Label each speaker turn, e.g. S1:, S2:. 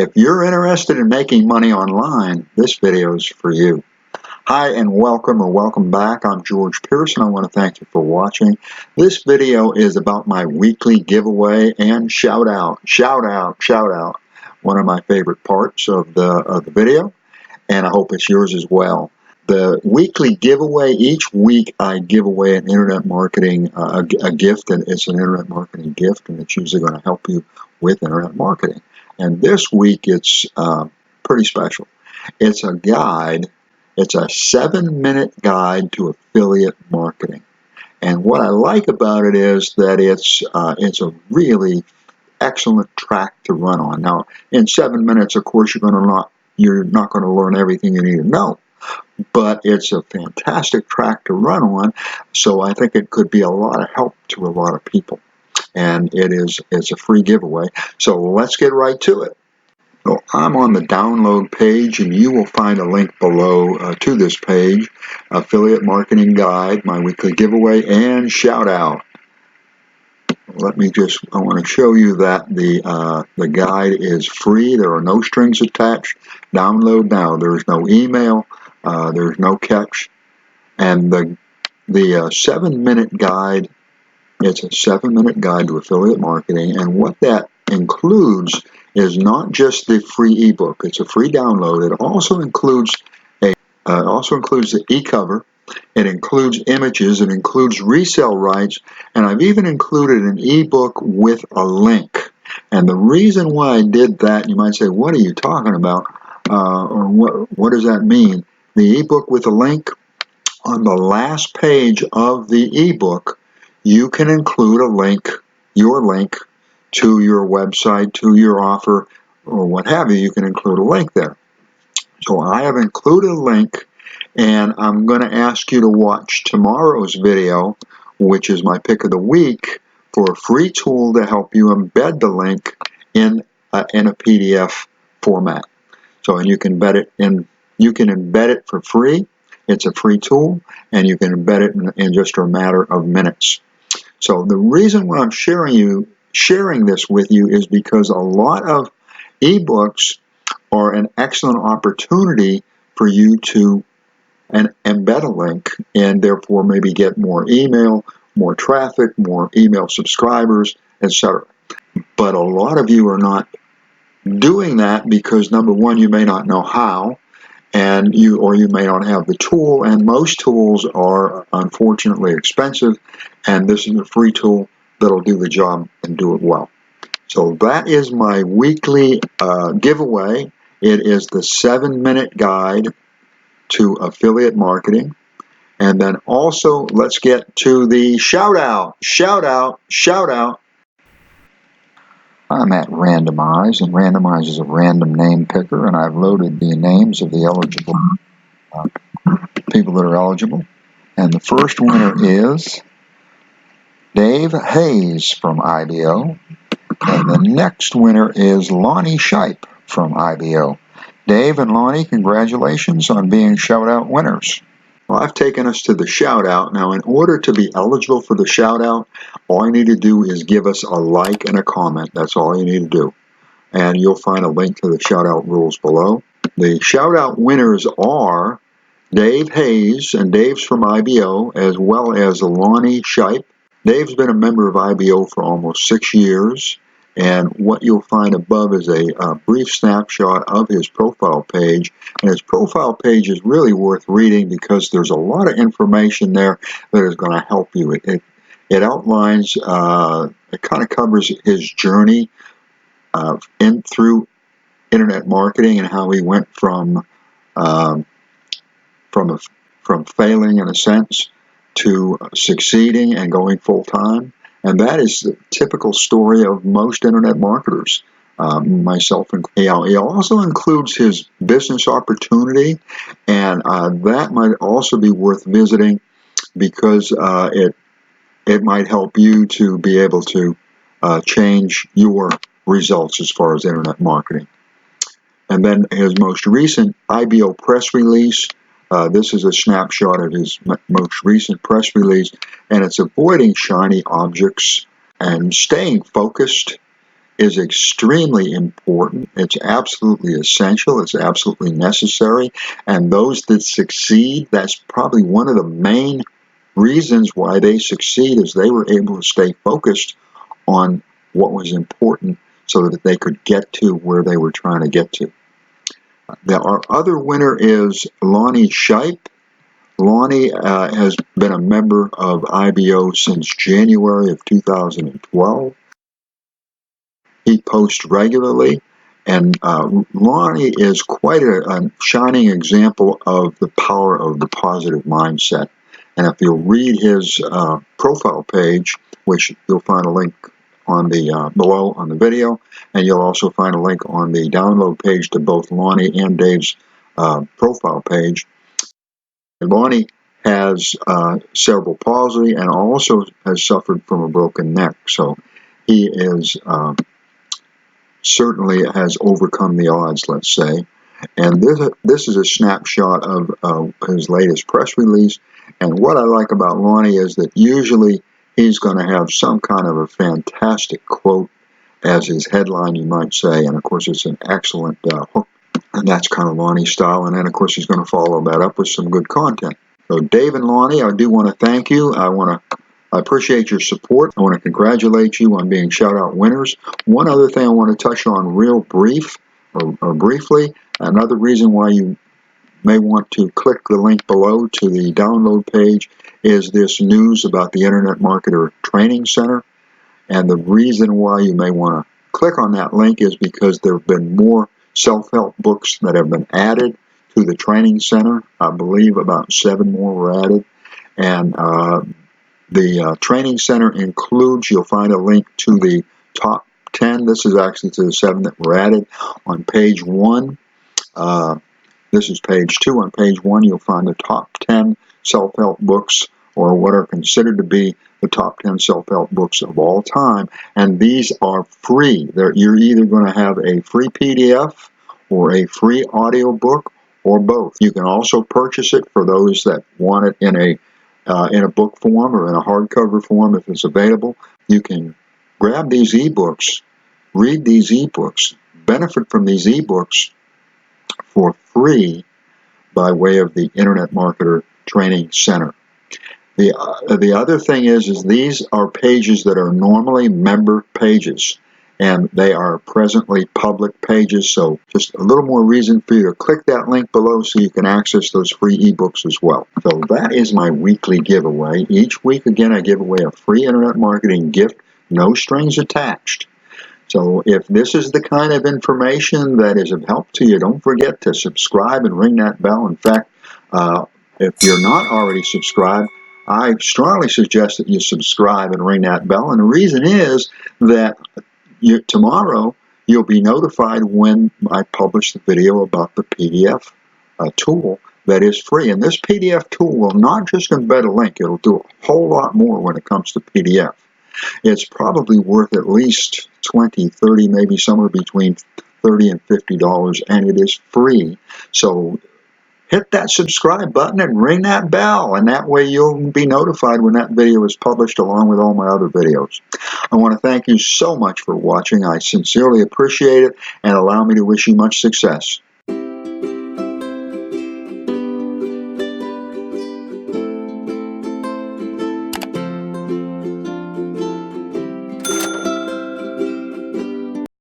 S1: If you're interested in making money online, this video is for you. Hi and welcome back. I'm George Pearson. I want to thank you for watching. This video is about my weekly giveaway and shout out. One of my favorite parts of the video, and I hope it's yours as well. The weekly giveaway, each week I give away an internet marketing a gift, and it's an internet marketing gift, and it's usually going to help you with internet marketing. And this week it's pretty special. It's a guide. It's a 7-minute guide to affiliate marketing. And what I like about it is that it's a really excellent track to run on. Now, in 7 minutes, of course, you're not going to learn everything you need to know. But it's a fantastic track to run on, so I think it could be a lot of help to a lot of people. And it's a free giveaway. So let's get right to it. So I'm on the download page, and you will find a link below to this page, Affiliate Marketing Guide, my weekly giveaway, and shout out. I want to show you that the guide is free. There are no strings attached. Download now. There's no email. There's no catch. And the 7-minute guide, it's a 7-minute guide to affiliate marketing. And what that includes is not just the free ebook. It's a free download. It also includes the e-cover. It includes images. It includes resale rights. And I've even included an ebook with a link. And the reason why I did that, you might say, what are you talking about? Or what does that mean? The ebook with a link, on the last page of the ebook, you can include a link, your link, to your website, to your offer, or what have you. You can include a link there. So I have included a link, and I'm going to ask you to watch tomorrow's video, which is my pick of the week, for a free tool to help you embed the link in a PDF format. So, and you can embed it for free. It's a free tool, and you can embed it in just a matter of minutes. So the reason why I'm sharing this with you is because a lot of ebooks are an excellent opportunity for you to embed a link and therefore maybe get more email, more traffic, more email subscribers, etc. But a lot of you are not doing that because, number one, you may not know how, or you may not have the tool, and most tools are unfortunately expensive, and this is a free tool that'll do the job and do it well. So that is my weekly giveaway. It is the 7-minute guide to affiliate marketing. And then also, let's get to the shout out. I'm at Randomize, and Randomize is a random name picker, and I've loaded the names of the eligible people that are eligible. And the first winner is Dave Hayes from IBO, and the next winner is Lonnie Shipe from IBO. Dave and Lonnie, congratulations on being shout-out winners. Well, I've taken us to the shout-out. Now, in order to be eligible for the shout-out, all you need to do is give us a like and a comment. That's all you need to do. And you'll find a link to the shout-out rules below. The shout-out winners are Dave Hayes, and Dave's from IBO, as well as Lonnie Shipe. Dave's been a member of IBO for almost 6 years. And what you'll find above is a brief snapshot of his profile page. And his profile page is really worth reading because there's a lot of information there that is going to help you. It outlines, it kind of covers his journey through internet marketing and how he went from failing in a sense to succeeding and going full time. And that is the typical story of most internet marketers, myself included. He also includes his business opportunity, and that might also be worth visiting because it might help you to be able to change your results as far as internet marketing. And then his most recent IBO press release. This is a snapshot of his most recent press release, and it's avoiding shiny objects and staying focused is extremely important. It's absolutely essential. It's absolutely necessary. And those that succeed, that's probably one of the main reasons why they succeed, is they were able to stay focused on what was important so that they could get to where they were trying to get to. Our other winner is Lonnie Shipe. Lonnie has been a member of IBO since January of 2012. He posts regularly, and Lonnie is quite a shining example of the power of the positive mindset. And if you'll read his profile page, which you'll find a link on the below on the video, and you'll also find a link on the download page to both Lonnie and Dave's profile page. Lonnie has cerebral palsy and also has suffered from a broken neck, so he is certainly has overcome the odds, let's say. And this is a snapshot of his latest press release. And what I like about Lonnie is that usually he's going to have some kind of a fantastic quote as his headline, you might say. And of course, it's an excellent hook. And that's kind of Lonnie's style. And then, of course, he's going to follow that up with some good content. So Dave and Lonnie, I do want to thank you. I appreciate your support. I want to congratulate you on being shout-out winners. One other thing I want to touch on real briefly, another reason why you may want to click the link below to the download page is this news about the Internet Marketer Training Center. And the reason why you may want to click on that link is because there have been more self-help books that have been added to the training center. I believe about 7 more were added. And the training center includes, you'll find a link to the top 10. This is actually to the 7 that were added on page 1. This is page 2. On page 1, you'll find the top 10 self-help books, or what are considered to be the top 10 self-help books of all time. And these are free. You're either going to have a free PDF or a free audio book or both. You can also purchase it for those that want it in a book form or in a hardcover form if it's available. You can grab these ebooks, read these ebooks, benefit from these ebooks for free by way of the Internet Marketer Training Center. The other thing is these are pages that are normally member pages, and they are presently public pages, so just a little more reason for you to click that link below so you can access those free ebooks as well. So that is my weekly giveaway. Each week, again, I give away a free internet marketing gift, no strings attached. So if this is the kind of information that is of help to you, don't forget to subscribe and ring that bell. In fact, if you're not already subscribed, I strongly suggest that you subscribe and ring that bell. And the reason is that tomorrow you'll be notified when I publish the video about the PDF tool that is free. And this PDF tool will not just embed a link, it'll do a whole lot more when it comes to PDF. It's probably worth at least $20, $30, maybe somewhere between $30 and $50, and it is free. So hit that subscribe button and ring that bell, and that way you'll be notified when that video is published along with all my other videos. I want to thank you so much for watching. I sincerely appreciate it, and allow me to wish you much success.